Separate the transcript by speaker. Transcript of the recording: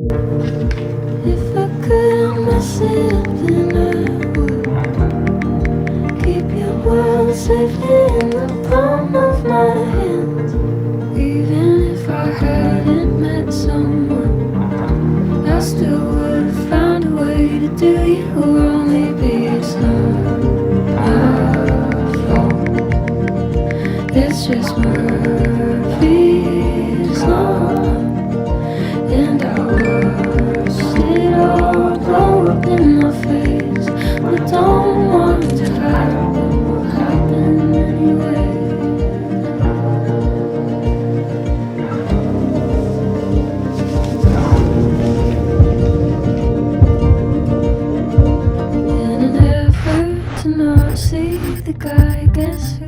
Speaker 1: If I could mess it up, then I would keep your world safely in the palm of my hand. Even if I hadn't met someone, I still would have found a way to do you wrong. Maybe it's not my fault, it's just Murphy's law. And I watched it all blow up in my face, but don't want to happen. Will happen anyway. In an effort to not see the guy, guess who?